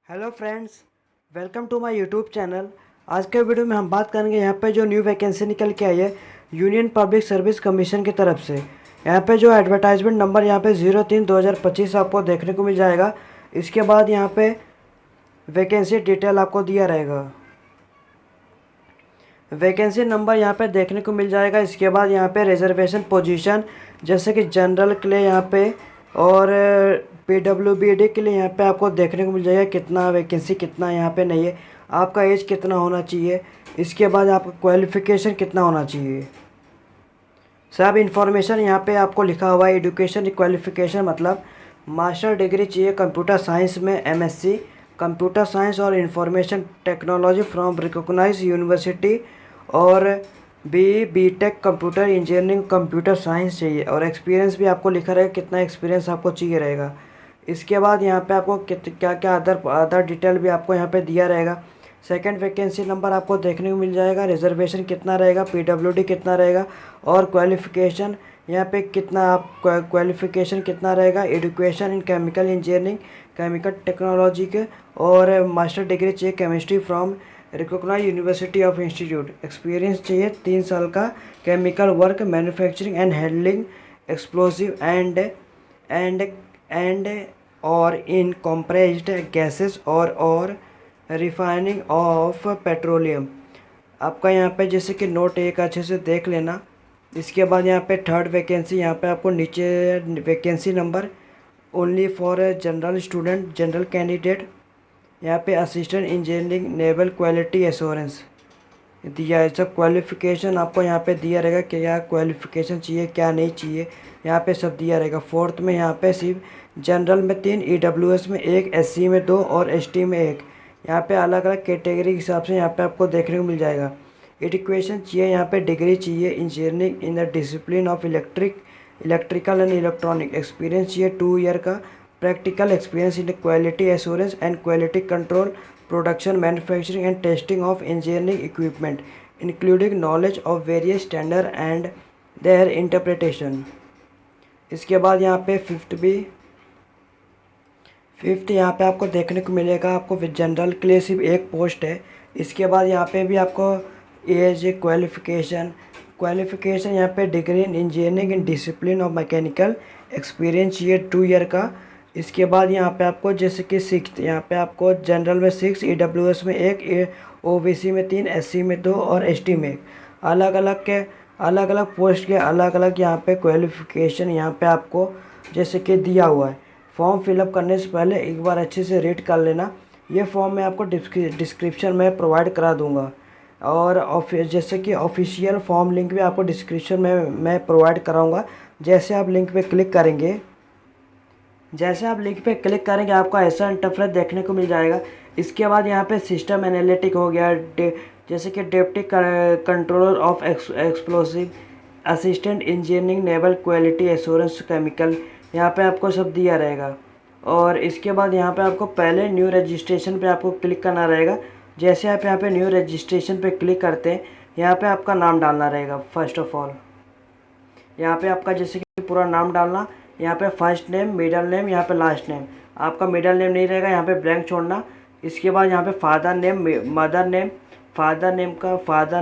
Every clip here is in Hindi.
Hello friends, welcome to my YouTube channel. आज के वीडियो में हम बात करेंगे यहाँ पे जो न्यू वैकेंसी निकल के आई है यूनियन पब्लिक सर्विस कमीशन की तरफ से। यहाँ पे जो एडवर्टाइजमेंट नंबर यहाँ पे 03/2025 आपको देखने को मिल जाएगा। इसके बाद यहाँ पे वैकेंसी डिटेल आपको दिया रहेगा। वैकेंसी नंबर यहाँ पे देखने को मिल जाएगा। इसके बाद यहाँ पे रिजर्वेशन पोजीशन जैसे कि जनरल के लिए यहाँ पे और पीडब्ल्यूबीडी के लिए यहाँ पे आपको देखने को मिल जाएगा कितना वैकेंसी कितना यहाँ पे नहीं है, आपका एज कितना होना चाहिए, इसके बाद आपका क्वालिफ़िकेशन कितना होना चाहिए। सब इन्फॉर्मेशन यहाँ पे आपको लिखा हुआ है। एजुकेशन क्वालिफ़िकेशन मतलब मास्टर डिग्री चाहिए कंप्यूटर साइंस में एमएससी कंप्यूटर साइंस और information technology from recognise university, और BTech computer engineering computer science चाहिए। और एक्सपीरियंस भी आपको लिखा रहेगा कितना एक्सपीरियंस आपको चाहिए रहेगा। इसके बाद यहाँ पे आपको क्या क्या अदर डिटेल भी आपको यहाँ पे दिया रहेगा। सेकंड वैकेंसी नंबर आपको देखने को मिल जाएगा। रिजर्वेशन कितना रहेगा, पीडब्ल्यूडी कितना रहेगा, और क्वालिफ़िकेशन यहाँ पे कितना आप क्वालिफ़िकेशन कितना रहेगा। Education in chemical engineering chemical technology के और मास्टर डिग्री चाहिए chemistry from recognise university of institute. Experience चाहिए 3 साल का chemical work manufacturing and handling explosive and और इन कंप्रेस्ड गैसेस और रिफाइनिंग ऑफ पेट्रोलियम। आपका यहाँ पे जैसे कि नोट एक अच्छे से देख लेना। इसके बाद यहाँ पे थर्ड वैकेंसी यहाँ पे आपको नीचे vacancy number only for general student general candidate यहाँ पे assistant engineering naval quality assurance दिया है। सब क्वालिफ़िकेशन आपको यहाँ पे दिया रहेगा कि क्या क्वालिफ़िकेशन चाहिए क्या नहीं चाहिए, यहाँ पे सब दिया रहेगा। फोर्थ में यहाँ पे सिर्फ जनरल में 3, ईडब्ल्यूएस में 1, एससी में 2 और एसटी में 1। यहाँ पे अलग अलग कैटेगरी के हिसाब से यहाँ पे आपको देखने को मिल जाएगा। एजुकेशन चाहिए यहाँ पे डिग्री चाहिए engineering in the discipline of electrical and electronic. Experience चाहिए 2 ईयर का practical experience in quality assurance and quality control production manufacturing and testing of engineering equipment including knowledge of various standard and there interpretation. इसके बाद यहाँ पे फिफ्थ यहाँ पे आपको देखने को मिलेगा। आपको जनरल के लिए सिर्फ एक पोस्ट है। इसके बाद यहाँ पे भी आपको एज क्वालिफ़िकेशन यहाँ पे degree in engineering in discipline of mechanical experience ये 2 ईयर का। इसके बाद यहाँ पे आपको जैसे कि 6 यहाँ पे आपको जनरल में 6, ईडब्ल्यूएस में 1, ओबीसी में 3, एससी में 2 और एसटी में 1। अलग अलग पोस्ट के अलग अलग यहाँ पे क्वालिफ़िकेशन यहाँ पे आपको जैसे कि दिया हुआ है। फॉर्म फिलअप करने से पहले एक बार अच्छे से रीड कर लेना। ये फॉर्म मैं आपको डिस्क्रिप्शन में प्रोवाइड करा दूँगा, और जैसे कि ऑफिशियल फॉर्म लिंक भी आपको डिस्क्रिप्शन में मैं प्रोवाइड कराऊँगा। जैसे आप लिंक पे क्लिक करेंगे आपको ऐसा इंटरफेस देखने को मिल जाएगा। इसके बाद यहाँ पे सिस्टम एनालिटिक हो गया, जैसे कि deputy controller of explosive assistant engineering naval quality assurance chemical, यहाँ पे आपको सब दिया रहेगा। और इसके बाद यहाँ पे आपको पहले न्यू रजिस्ट्रेशन पे आपको क्लिक करना रहेगा। जैसे आप यहाँ पे न्यू रजिस्ट्रेशन पे क्लिक करते हैं यहाँ पे आपका नाम डालना रहेगा। फर्स्ट ऑफ ऑल यहाँ पे आपका जैसे कि पूरा नाम डालना, यहाँ पे फर्स्ट नेम मिडल नेम यहाँ पे लास्ट नेम। आपका मिडल नेम नहीं रहेगा, यहाँ पे ब्लैंक छोड़ना। इसके बाद यहाँ पे father name mother name, father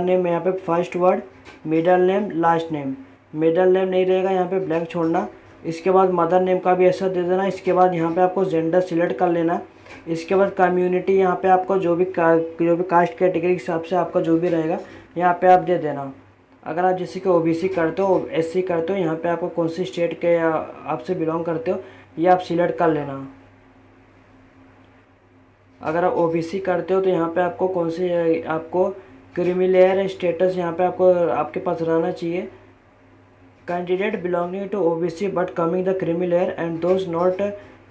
name यहाँ पे first word, middle name last name. Middle name नहीं रहेगा, यहाँ पे ब्लैंक छोड़ना। इसके बाद मदर नेम का भी ऐसा दे देना। इसके बाद यहाँ पे आपको जेंडर सिलेक्ट कर लेना। इसके बाद कम्युनिटी यहाँ पे आपको जो भी कास्ट कैटेगरी के हिसाब से आपका जो भी रहेगा यहाँ पे आप दे देना। अगर आप जैसे कि ओबीसी करते हो एससी करते हो, यहाँ पे आपको कौन सी स्टेट के आपसे बिलोंग करते हो ये आप सिलेक्ट कर लेना। अगर आप ओबीसी करते हो तो यहाँ पे आपको कौन सी आपको क्रीमी स्टेटस यहाँ पे आपको आपके पास रहना चाहिए। Candidate belonging to OBC but coming the creamy layer and those not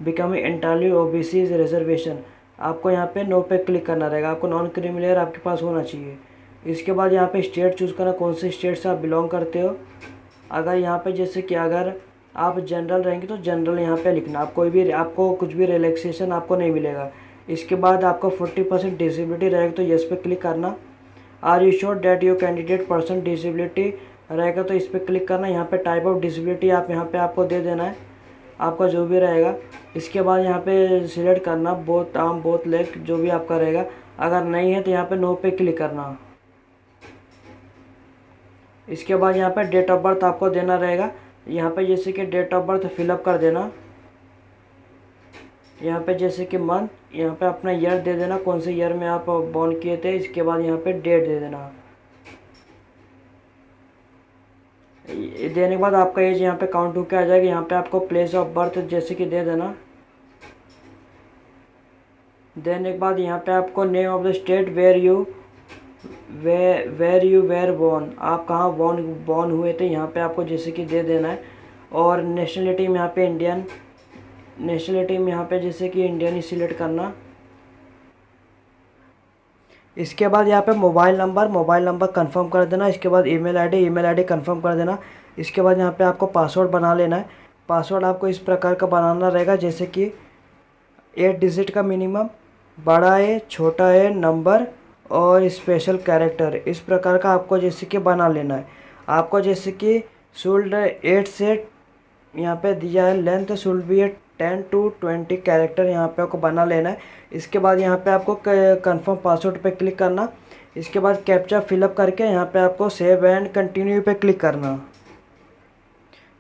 becoming entirely OBC is reservation. आपको यहाँ पे नो पे क्लिक करना रहेगा। आपको नॉन क्रीमी लेयर आपके पास होना चाहिए। इसके बाद यहाँ पे स्टेट चूज़ करना, कौन से स्टेट से आप बिलोंग करते हो। अगर यहाँ पे जैसे कि अगर आप जनरल रहेंगे तो जनरल यहाँ पे लिखना। आपको कुछ भी रिलैक्सेशन आपको नहीं मिलेगा। इसके बाद आपको 40% डिसेबिलिटी रहेगा तो यस पे क्लिक करना। Are you sure that your candidate person disability रहेगा तो इस पर क्लिक करना। यहाँ पे टाइप ऑफ डिसेबिलिटी आप यहाँ पे आपको दे देना है। आपका जो भी रहेगा। इसके बाद यहाँ पे सिलेक्ट करना बोथ आर्म बोथ लेग, जो भी आपका रहेगा। अगर नहीं है तो यहाँ पे नो पे क्लिक करना। इसके बाद यहाँ पे डेट ऑफ बर्थ आपको देना रहेगा। यहाँ पे जैसे कि डेट ऑफ बर्थ फिलअप कर देना। यहाँ पे जैसे कि मंथ, यहाँ पे अपना ईयर दे देना, कौन से ईयर में आप बॉर्न किए थे। इसके बाद यहाँ पे डेट दे देना। ये देने के बाद आपका एज यहाँ पे काउंट होकर आ जाएगा। यहाँ पे आपको प्लेस ऑफ बर्थ जैसे कि दे देना। देने के बाद यहाँ पे आपको name of the state where you were born, आप कहाँ बॉर्न हुए थे, यहाँ पे आपको जैसे कि दे देना है। और नेशनलिटी में यहाँ पे इंडियन, नेशनलिटी में यहाँ पे जैसे कि इंडियन ही सिलेक्ट करना। इसके बाद यहाँ पे मोबाइल नंबर कंफर्म कर देना। इसके बाद ईमेल आईडी कंफर्म कर देना। इसके बाद यहाँ पे आपको पासवर्ड बना लेना है। पासवर्ड आपको इस प्रकार का बनाना रहेगा, जैसे कि 8 डिजिट का मिनिमम, बड़ा है छोटा है नंबर और स्पेशल कैरेक्टर, इस प्रकार का आपको जैसे कि बना लेना है। आपको जैसे कि शुल्ड 8 से यहाँ पे दिया है, लेंथ शुल्ड भी है 10 to 20 कैरेक्टर, यहाँ पे आपको बना लेना है। इसके बाद यहाँ पे आपको कंफर्म पासवर्ड पे क्लिक करना। इसके बाद कैप्चा फिलअप करके यहाँ पे आपको सेव एंड कंटिन्यू पे क्लिक करना।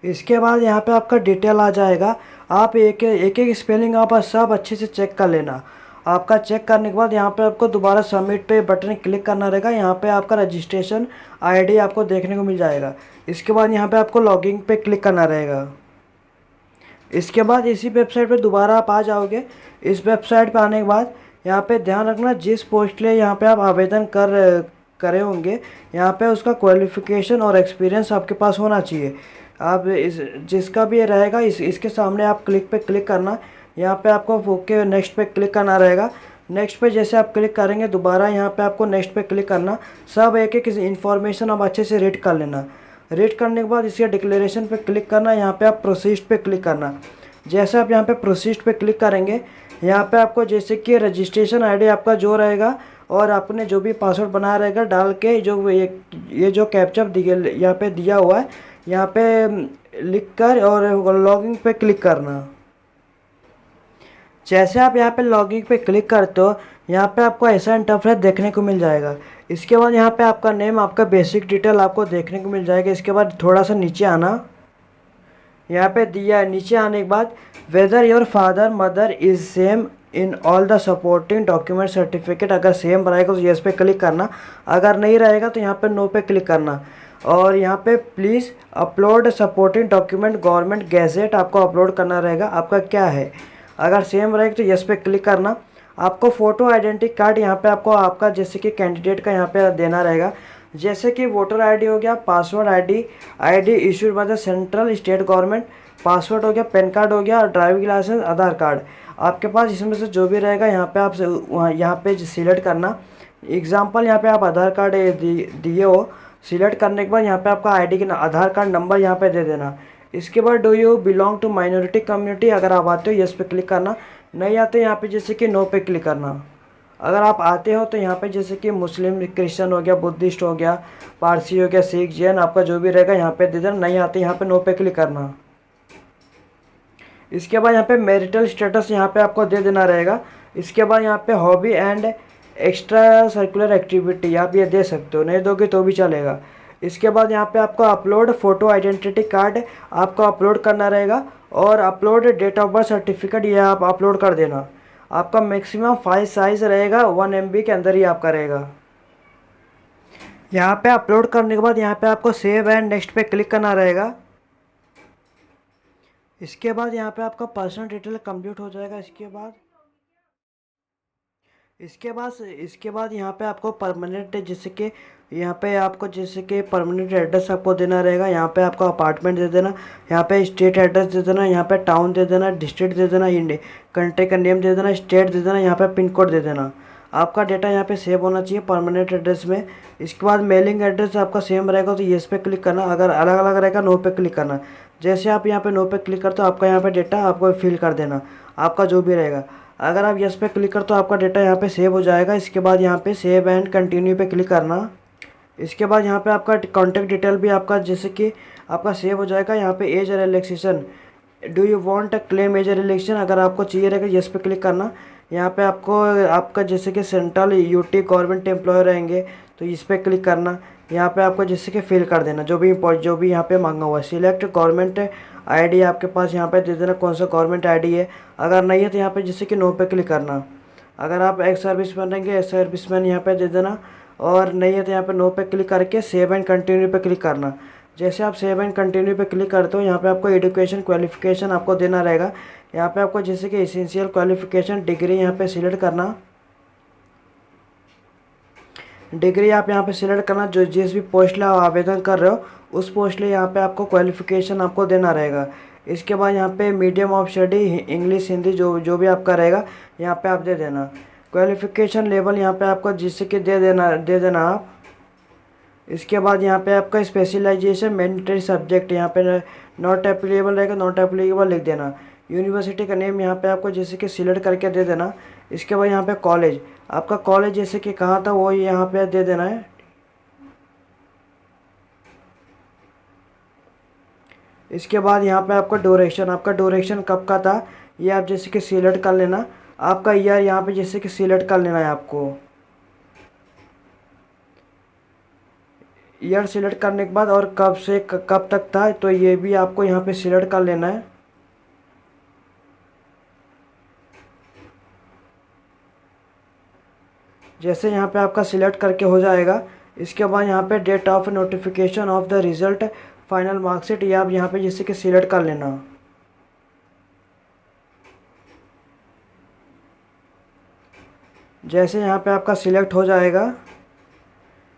इसके बाद यहाँ पे आपका डिटेल आ जाएगा। आप एक एक स्पेलिंग आप सब अच्छे से चेक कर लेना। आपका चेक करने के बाद यहाँ पे आपको दोबारा सबमिट पे बटन क्लिक करना रहेगा। यहाँ पे आपका रजिस्ट्रेशन आईडी आपको देखने को मिल जाएगा। इसके बाद यहाँ पे आपको लॉगिन पे क्लिक करना रहेगा। इसके बाद इसी वेबसाइट पे दोबारा आप आ जाओगे। इस वेबसाइट पे आने के बाद यहाँ पे ध्यान रखना, जिस पोस्ट के लिए यहाँ पे आप आवेदन करे होंगे, यहाँ पे उसका क्वालिफ़िकेशन और एक्सपीरियंस आपके पास होना चाहिए। आप इस जिसका भी ये रहेगा इसके सामने आप क्लिक करना। यहाँ पे आपको ओके नेक्स्ट पे क्लिक करना रहेगा। नेक्स्ट पे जैसे आप क्लिक करेंगे दोबारा यहाँ पे आपको नेक्स्ट पे क्लिक करना। सब एक एक इन्फॉर्मेशन आप अच्छे से रीड कर लेना। रीड करने के बाद इसके डिक्लेरेशन पे क्लिक करना। यहाँ पे आप प्रोसीड पे क्लिक करना। जैसे आप यहाँ पे प्रोसीड पे क्लिक करेंगे, यहाँ पे आपको जैसे कि रजिस्ट्रेशन आईडी आपका जो रहेगा और आपने जो भी पासवर्ड बनाया रहेगा डाल के, जो ये जो कैप्चा यहाँ पे दिया हुआ है, यहाँ पे लिख कर और लॉगिन पे क्लिक करना। जैसे आप यहाँ पे लॉगिन पे क्लिक करते हो, यहाँ पे आपको ऐसा इंटरफेस देखने को मिल जाएगा। इसके बाद यहाँ पे आपका नेम, आपका बेसिक डिटेल आपको देखने को मिल जाएगा। इसके बाद थोड़ा सा नीचे आना, यहाँ पे दिया है। नीचे आने के बाद whether your father mother is same in all the supporting document certificate, अगर सेम रहेगा तो येस पे क्लिक करना। अगर नहीं रहेगा तो यहाँ पे नो पे क्लिक करना। और यहाँ पे please upload supporting document government gadget आपको अपलोड करना रहेगा। आपका क्या है, अगर सेम रहेगा तो येस पे क्लिक करना। आपको फ़ोटो आइडेंटिटी कार्ड यहाँ पे आपको आपका जैसे कि कैंडिडेट का यहाँ पे देना रहेगा। जैसे कि वोटर आईडी हो गया, password ID issued by the central state government, password हो गया, पैन कार्ड हो गया और ड्राइविंग लाइसेंस, आधार कार्ड। आपके पास इसमें से जो भी रहेगा यहाँ पे आप यहाँ पे सिलेक्ट करना। एग्जाम्पल यहाँ पे आप आधार कार्ड दिए हो, सिलेक्ट करने के बाद यहाँ पे आपका आईडी के आधार कार्ड नंबर यहाँ पे दे देना। इसके बाद do you belong to minority community, अगर आप आते हो येस पे क्लिक करना। नहीं आते यहाँ पे जैसे कि नो पे क्लिक करना। अगर आप आते हो तो यहाँ पे जैसे कि मुस्लिम, क्रिश्चियन हो गया, बुद्धिस्ट हो गया, पारसी हो गया, सिख, जैन, आपका जो भी रहेगा यहाँ पे दे देना। नहीं आते यहाँ पे नो पे क्लिक करना। इसके बाद यहाँ पे मैरिटल स्टेटस यहाँ पे आपको दे देना रहेगा। इसके बाद यहाँ पे hobby and extra circular activity आप ये दे सकते हो, नहीं दोगे तो भी चलेगा। इसके बाद यहाँ पे आपको अपलोड फ़ोटो आइडेंटिटी कार्ड आपको अपलोड करना रहेगा और upload date of birth certificate ये आप अपलोड कर देना। आपका मैक्सिमम फाइल साइज़ रहेगा 1 MB के अंदर ही आपका रहेगा। यहाँ पे अपलोड करने के बाद यहाँ पे आपको सेव एंड नेक्स्ट पे क्लिक करना रहेगा। इसके बाद यहाँ पे आपका पर्सनल डिटेल कंप्लीट हो जाएगा। इसके बाद यहाँ पे आपको परमानेंट जैसे कि यहाँ पे आपको जैसे कि परमानेंट एड्रेस आपको देना रहेगा। यहाँ पे आपको अपार्टमेंट दे देना, यहाँ पे स्टेट एड्रेस दे देना, यहाँ पे टाउन दे देना, डिस्ट्रिक्ट दे देना, कंट्री का नेम दे देना, स्टेट दे देना, यहाँ पे पिन कोड दे देना। आपका डेटा यहाँ पे सेव होना चाहिए परमानेंट एड्रेस में। इसके बाद मेलिंग एड्रेस आपका सेम रहेगा तो येस पे क्लिक करना। अगर अलग अलग रहेगा नो पे क्लिक करना। जैसे आप यहाँ पे नो पे क्लिक करते हो आपका यहाँ पे डेटा आपको फिल कर देना, आपका जो भी रहेगा। अगर आप येस पे क्लिक करते हो आपका डेटा यहाँ पे सेव हो जाएगा। इसके बाद यहाँ पे सेव एंड कंटिन्यू पे क्लिक करना। इसके बाद यहाँ पे आपका कॉन्टैक्ट डिटेल भी आपका जैसे कि आपका सेव हो जाएगा। यहाँ पे age relaxation do you want a claim major election, अगर आपको चाहिए रहेगा यस पे क्लिक करना। यहाँ पे आपको आपका जैसे कि सेंट्रल यूटी गवर्नमेंट एम्प्लॉय रहेंगे तो इस पर क्लिक करना। यहाँ पे आपको जैसे कि फिल कर देना जो भी यहाँ पे मांगा हुआ है। सिलेक्ट गवर्नमेंट आईडी आपके पास यहाँ पे दे देना कौन सा गवर्नमेंट आईडी है। अगर नहीं है तो यहाँ पे जैसे कि नो पे क्लिक करना। अगर आप एक्स सर्विसमैन रहेंगे एक्स सर्विसमैन यहाँ पे दे देना, और नहीं है तो यहाँ पे नो पे क्लिक करके सेव एंड कंटिन्यू पे क्लिक करना। जैसे आप सेव एंड कंटिन्यू पे क्लिक करते हो यहाँ पे आपको एजुकेशन क्वालिफिकेशन आपको देना रहेगा। यहाँ पे आपको जैसे कि एसेंशियल क्वालिफिकेशन डिग्री यहाँ पे सिलेक्ट करना। डिग्री आप यहाँ पे सिलेक्ट करना, जो जिस भी पोस्ट लिए आप आवेदन कर रहे हो उस पोस्ट लिए यहाँ पे आपको क्वालिफिकेशन आपको देना रहेगा। इसके बाद यहाँ पे medium of study English Hindi जो भी आपका रहेगा यहाँ पे आप दे देना। क्वालिफिकेशन लेवल यहाँ पे आपको जिससे कि दे देना आप। इसके बाद यहाँ पे आपका स्पेशलाइजेशन मैंडेटरी सब्जेक्ट यहाँ पे नॉट एप्लीकेबल रहेगा, नॉट एप्लीकेबल लिख देना। यूनिवर्सिटी का नेम यहाँ पे आपको जैसे कि सिलेक्ट करके दे देना। इसके बाद यहाँ पे कॉलेज, आपका कॉलेज जैसे कि कहाँ था वो यहाँ पे दे देना है। इसके बाद यहाँ पे आपका ड्यूरेशन कब का था ये आप जैसे कि सिलेक्ट कर लेना। आपका ईयर यहाँ पे जैसे कि सिलेक्ट कर लेना है आपको। ईयर सिलेक्ट करने के बाद और कब से कब तक था तो ये भी आपको यहाँ पे सिलेक्ट कर लेना है। जैसे यहाँ पे आपका सिलेक्ट करके हो जाएगा, इसके बाद यहाँ पे date of notification of the result final marksheet ये आप यहाँ पे जैसे कि सिलेक्ट कर लेना। जैसे यहाँ पे आपका सिलेक्ट हो जाएगा,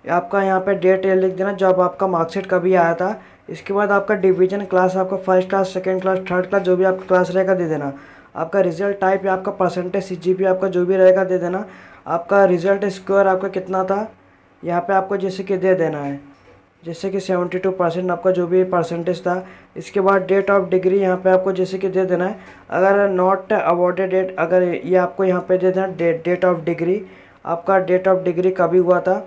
आपका यहाँ पे डेट लिख देना जब आपका मार्कशीट कभी आया था। इसके बाद आपका डिवीजन क्लास, आपका first class second class third class जो भी आपका क्लास रहेगा दे देना। आपका रिजल्ट टाइप या आपका परसेंटेज सीजीपी आपका जो भी रहेगा दे देना। आपका रिजल्ट स्कोर आपका कितना था यहाँ पे आपको जैसे कि दे देना है, जैसे कि 72% आपका जो भी परसेंटेज था। इसके बाद डेट ऑफ डिग्री यहाँ पे आपको जैसे कि दे देना है। अगर नॉट अवॉर्डेड डेट अगर ये आपको यहाँ पे दे देना डेट ऑफ डिग्री, आपका डेट ऑफ डिग्री कभी हुआ था।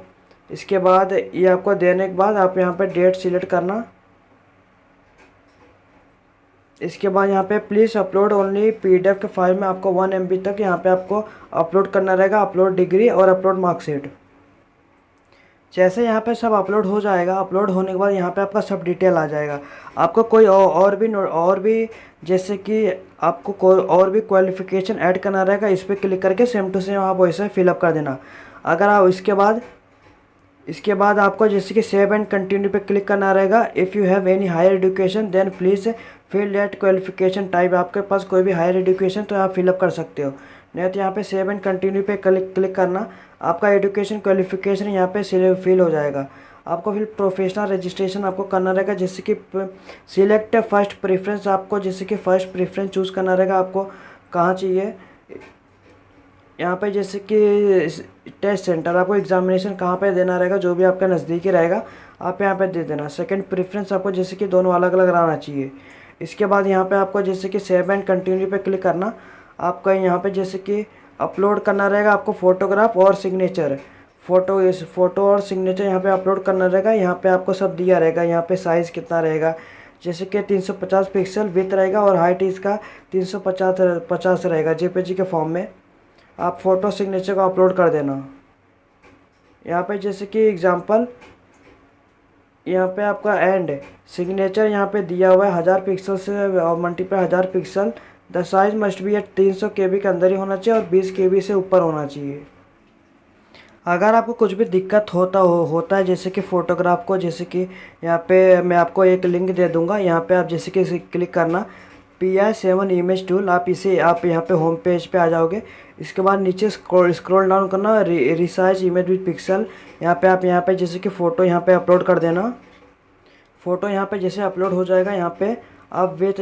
इसके बाद ये आपको देने के बाद आप यहाँ पे डेट सिलेक्ट करना। इसके बाद यहाँ पे प्लीज़ अपलोड ओनली पीडीएफ के फाइल में आपको 1 MB तक यहाँ पे आपको अपलोड करना रहेगा, अपलोड डिग्री और अपलोड मार्कशीट। जैसे यहाँ पे सब अपलोड हो जाएगा, अपलोड होने के बाद यहाँ पे आपका सब डिटेल आ जाएगा। आपको कोई और भी जैसे कि आपको कोई और भी क्वालिफिकेशन ऐड करना रहेगा, इस पर क्लिक करके सेम टू सेम आप वैसे फिलअप कर देना। अगर आप इसके बाद आपको जैसे कि सेव एंड कंटिन्यू पे क्लिक करना रहेगा। If you have any higher education then please fill that qualification type, आपके पास कोई भी हायर एजुकेशन तो आप फिलअप कर सकते हो, नहीं तो यहाँ पे सेव एंड कंटिन्यू पे क्लिक करना। आपका एजुकेशन क्वालिफिकेशन यहाँ पे फिल हो जाएगा। आपको फिर प्रोफेशनल रजिस्ट्रेशन आपको करना रहेगा, जैसे कि सिलेक्ट फर्स्ट प्रेफरेंस, आपको जैसे कि फ़र्स्ट प्रेफरेंस चूज़ करना रहेगा आपको कहाँ चाहिए। यहाँ पे जैसे कि टेस्ट सेंटर आपको एग्जामिनेशन कहाँ पे देना रहेगा, जो भी आपका नज़दीकी रहेगा आप यहाँ पे दे देना। सेकंड प्रेफरेंस आपको जैसे कि दोनों अलग अलग रहना चाहिए। इसके बाद यहाँ पे आपको जैसे कि सेव एंड कंटिन्यू पे क्लिक करना। आपका यहाँ पे जैसे कि अपलोड करना रहेगा आपको फ़ोटोग्राफ और सिग्नेचर, फ़ोटो और सिग्नेचर यहाँ पे अपलोड करना रहेगा। यहाँ पे आपको सब दिया रहेगा, यहाँ पे साइज़ कितना रहेगा, जैसे कि 350 पिक्सल विथ रहेगा और हाइट इसका 350 रहेगा जेपीजी के फॉर्म में। आप फ़ोटो सिग्नेचर को अपलोड कर देना। यहाँ पे जैसे कि एग्जांपल यहाँ पे आपका एंड सिग्नेचर यहाँ पे दिया हुआ है 1000 पिक्सल से multiply 1000 pixel. The size must be 300 KB के अंदर ही होना चाहिए और 20 KB से ऊपर होना चाहिए। अगर आपको कुछ भी दिक्कत होता है जैसे कि फ़ोटोग्राफ को, जैसे कि यहाँ पे मैं आपको एक लिंक दे दूँगा, यहाँ पे आप जैसे कि क्लिक करना PI7 इमेज टूल, आप यहाँ पे होम पेज पे आ जाओगे। इसके बाद नीचे स्क्रॉल डाउन करना, रिसाइज इमेज विद पिक्सल, यहाँ पे जैसे कि फ़ोटो यहाँ पे अपलोड कर देना। फ़ोटो यहाँ पे जैसे अपलोड हो जाएगा, यहाँ पे आप वेट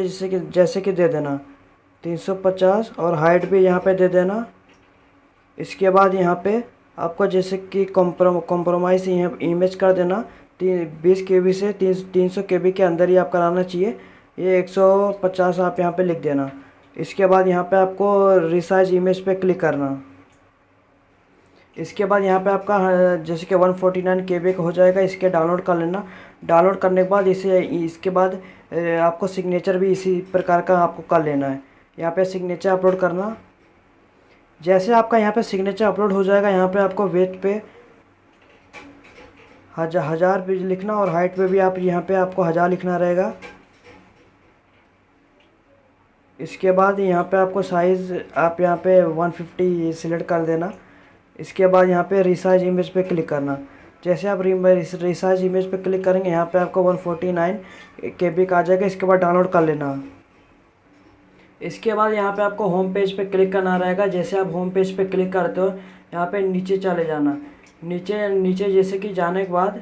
जैसे कि दे देना 350 और हाइट भी यहाँ पे दे देना। इसके बाद यहाँ पे आपको जैसे कि कॉम्प्रोमाइज़ इमेज कर देना 20 KB से 300 KB के अंदर ही आप कराना चाहिए। ये 150 आप यहाँ पे लिख देना। इसके बाद यहाँ पे आपको रिसाइज इमेज पे क्लिक करना। इसके बाद यहाँ पे आपका जैसे कि 149 KB का हो जाएगा। इसके डाउनलोड कर लेना। डाउनलोड करने के बाद इसके बाद आपको सिग्नेचर भी इसी प्रकार का आपको कर लेना है। यहाँ पे सिग्नेचर अपलोड करना। जैसे आपका यहाँ पे सिग्नेचर अपलोड हो जाएगा, यहाँ पे आपको वेट पे 1000 भी लिखना और हाइट पे भी आप यहाँ पे आपको 1000 लिखना रहेगा। इसके बाद यहाँ पे आपको साइज़ आप यहाँ पे 150 सिलेक्ट कर देना। इसके बाद यहाँ पे रिसाइज इमेज पे क्लिक करना। जैसे आप रिसाइज इमेज पे क्लिक करेंगे, यहाँ पे आपको 149 KB का आ जाएगा। इसके बाद डाउनलोड कर लेना। इसके बाद यहाँ पे आपको होम पेज पे क्लिक करना रहेगा। जैसे आप होम पेज पे क्लिक करते हो, यहाँ पे नीचे चले जाना। नीचे नीचे जैसे कि जाने के बाद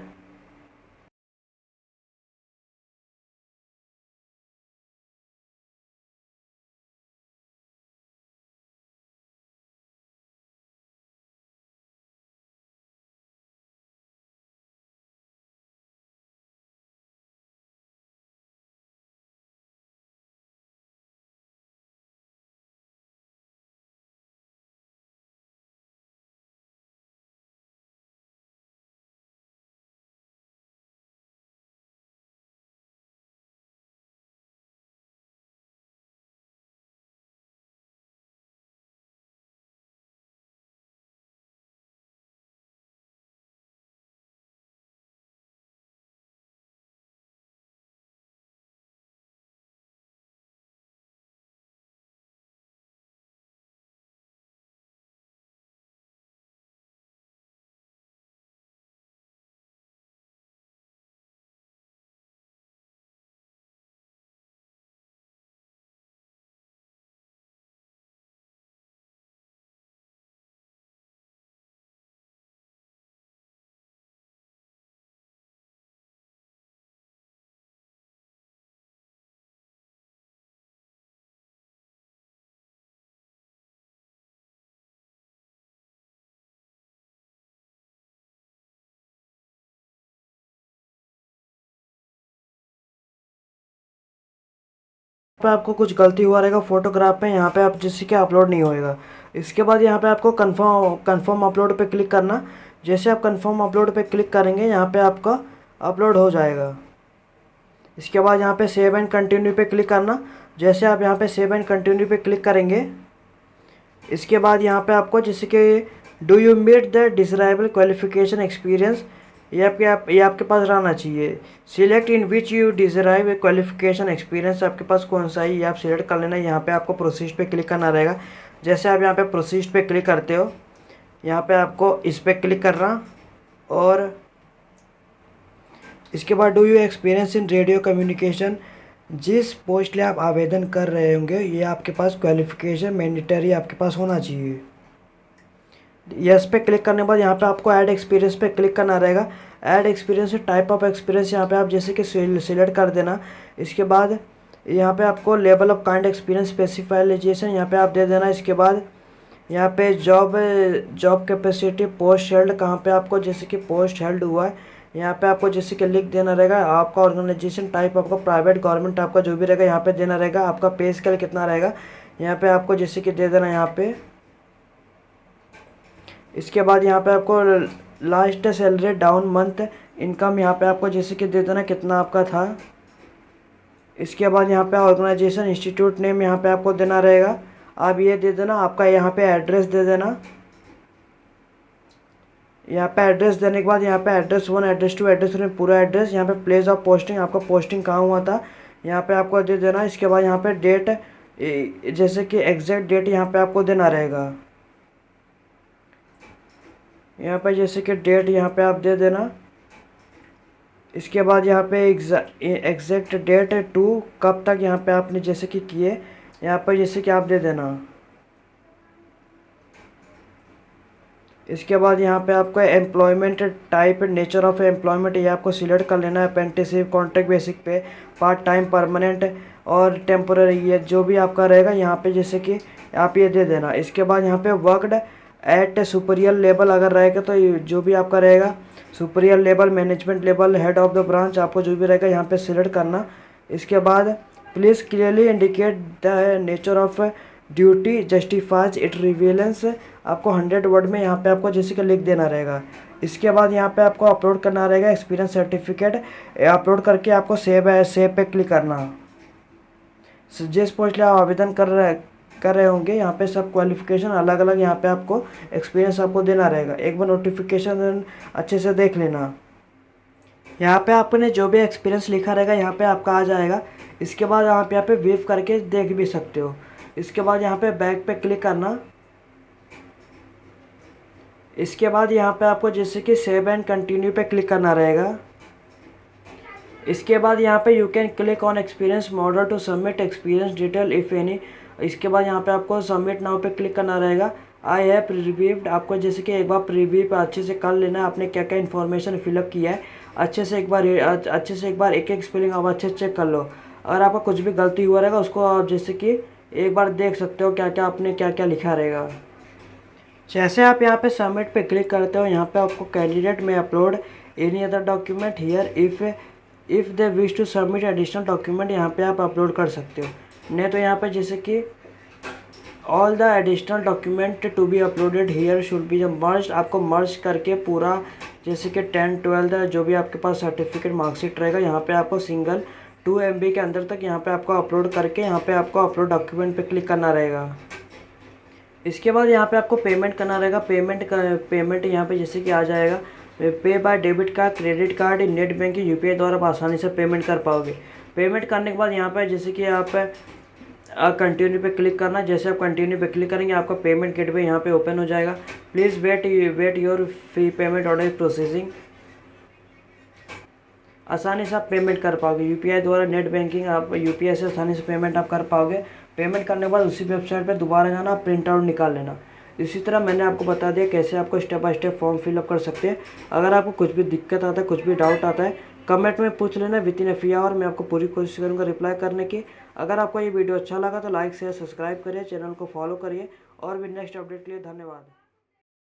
पे आपको कुछ गलती हुआ रहेगा फोटोग्राफ में, यहाँ पे आप जिससे कि अपलोड नहीं होएगा। इसके बाद यहाँ पे आपको कंफर्म अपलोड पे क्लिक करना। जैसे आप कंफर्म अपलोड पे क्लिक करेंगे, यहाँ पे आपका अपलोड हो जाएगा। इसके बाद यहाँ पे सेव एंड कंटिन्यू पे क्लिक करना। जैसे आप यहाँ पे सेव एंड कंटिन्यू पे क्लिक करेंगे, इसके बाद यहाँ पे आपको जैसे कि do you meet the desirable qualification experience, ये आपके पास रहना चाहिए। Select in which you derive qualification experience, आपके पास कौन सा है ये आप सिलेक्ट कर लेना। यहाँ पे आपको प्रोसीड पे क्लिक करना रहेगा। जैसे आप यहाँ पे प्रोसीड पे क्लिक करते हो, यहाँ पे आपको इस पर क्लिक करना और इसके बाद do you experience in radio communication, जिस पोस्ट लिए आप आवेदन कर रहे होंगे ये आपके पास क्वालिफिकेशन मैंडेटरी आपके पास होना चाहिए। यस पे क्लिक करने के बाद यहाँ पे आपको ऐड एक्सपीरियंस पे क्लिक करना रहेगा। Add experience type of experience यहाँ पे आप जैसे कि सिलेक्ट कर देना। इसके बाद यहाँ पे आपको लेवल ऑफ काइंड एक्सपीरियंस स्पेसिफाइजेशन यहाँ पे आप दे देना। इसके बाद यहाँ पे जॉब कैपेसिटी पोस्ट हेल्ड, कहाँ पे आपको जैसे कि पोस्ट हेल्ड हुआ है यहाँ पे आपको जैसे कि लिख देना रहेगा। आपका ऑर्गेनाइजेशन टाइप आपका प्राइवेट गवर्नमेंट आपका जो भी रहेगा यहाँ पे देना रहेगा। आपका पे स्केल कितना रहेगा यहाँ पे आपको जैसे कि दे देना यहाँ पे। इसके बाद यहाँ पे आपको last salary down month income यहाँ पे आपको जैसे कि दे देना कितना आपका था। इसके बाद यहाँ पे ऑर्गेनाइजेशन इंस्टीट्यूट नेम यहाँ पे आपको देना रहेगा, आप ये दे देना। आपका यहाँ पे एड्रेस दे देना। यहाँ पे एड्रेस देने के बाद यहाँ पे एड्रेस 1 एड्रेस 2 एड्रेस 3 पूरा एड्रेस, यहाँ पे प्लेस ऑफ पोस्टिंग आपका पोस्टिंग कहाँ हुआ था यहाँ पे आपको दे देना। इसके बाद यहाँ पे डेट जैसे कि एग्जैक्ट डेट यहाँ पे आपको देना रहेगा। यहाँ पे जैसे कि डेट यहाँ पे आप दे देना। इसके बाद यहाँ पे एग्जैक्ट डेट टू कब तक यहाँ पे आपने जैसे कि किए यहाँ पर जैसे कि आप दे देना। इसके बाद यहाँ पे आपको employment type nature of employment ये आपको सिलेक्ट कर लेना है। अप्रेंटिसशिप, कॉन्ट्रैक्ट बेसिक पे, पार्ट टाइम, परमानेंट और टेम्पोररी, ये जो भी आपका रहेगा यहाँ पे जैसे कि आप ये दे देना। इसके बाद यहाँ पे वर्कड एट सुपीरियर लेवल अगर रहेगा तो जो भी आपका रहेगा superior level, management level, head of the branch आपको जो भी रहेगा यहाँ पे सिलेक्ट करना। इसके बाद please clearly indicate the nature of duty justifies it relevance आपको 100 वर्ड में यहाँ पे आपको जैसे कि लिख देना रहेगा। इसके बाद यहाँ पे आपको अपलोड करना रहेगा एक्सपीरियंस सर्टिफिकेट। अपलोड करके आपको सेव पे क्लिक करना। जिस पोस्ट लिए आप आवेदन कर रहे होंगे यहाँ पे सब क्वालिफिकेशन अलग अलग यहाँ पे आपको एक्सपीरियंस आपको देना रहेगा। एक बार नोटिफिकेशन अच्छे से देख लेना। यहाँ पे आपने जो भी एक्सपीरियंस लिखा रहेगा यहाँ पे आपका आ जाएगा। इसके बाद आप यहाँ पे व्यू करके देख भी सकते हो। इसके बाद यहाँ पे बैक पे क्लिक करना। इसके बाद यहाँ पे आपको जैसे कि सेव एंड कंटिन्यू पे क्लिक करना रहेगा। इसके बाद यहाँ पे you can click on experience model to submit experience detail if any. इसके बाद यहाँ पे आपको सबमिट नाउ पे क्लिक करना रहेगा। आई हैव रिव्यूड आपको जैसे कि एक बार प्रीव्यू पे अच्छे से कर लेना है आपने क्या क्या इन्फॉर्मेशन फिलअप किया है। अच्छे से एक बार एक एक स्पेलिंग आप अच्छे से चेक कर लो। अगर आपका कुछ भी गलती हुआ रहेगा उसको आप जैसे कि एक बार देख सकते हो क्या क्या आपने क्या क्या लिखा रहेगा। जैसे आप यहाँ पे सबमिट पे क्लिक करते हो यहाँ पे आपको कैंडिडेट में upload any other document here if they wish to submit additional document यहाँ पे आप अपलोड कर सकते हो। नहीं तो यहाँ पे जैसे कि all the additional document to be uploaded here should be merge आपको मर्ज करके पूरा जैसे कि 10 12 जो भी आपके पास सर्टिफिकेट मार्कशीट रहेगा यहाँ पे आपको सिंगल 2 MB के अंदर तक यहाँ पे आपको अपलोड करके यहाँ पे आपको अपलोड डॉक्यूमेंट पे क्लिक करना रहेगा। इसके बाद यहाँ पे आपको पेमेंट करना रहेगा। पेमेंट यहाँ पे जैसे कि आ जाएगा pay by debit card credit card net banking UPI द्वारा आप आसानी से पेमेंट कर पाओगे। पेमेंट करने के बाद यहाँ पे जैसे कि आप कंटिन्यू पे क्लिक करना। जैसे आप कंटिन्यू पे क्लिक करेंगे आपका पेमेंट गेटवे यहाँ पे ओपन हो जाएगा। Please wait your fee payment order processing. आसानी से आप पेमेंट कर पाओगे UPI द्वारा नेट बैंकिंग आप UPI से आसानी से पेमेंट आप कर पाओगे। पेमेंट करने के बाद उसी वेबसाइट पे दोबारा जाना प्रिंट आउट निकाल लेना। इसी तरह मैंने आपको बता दिया कैसे आपको step by step form fill up कर सकते हैं। अगर आपको कुछ भी दिक्कत आता है कुछ भी डाउट आता है कमेंट में पूछ लेना विदिन एफ आवर मैं आपको पूरी कोशिश करूँगा रिप्लाई करने की। अगर आपको ये वीडियो अच्छा लगा तो लाइक शेयर सब्सक्राइब करिए चैनल को फॉलो करिए और भी नेक्स्ट अपडेट के लिए धन्यवाद।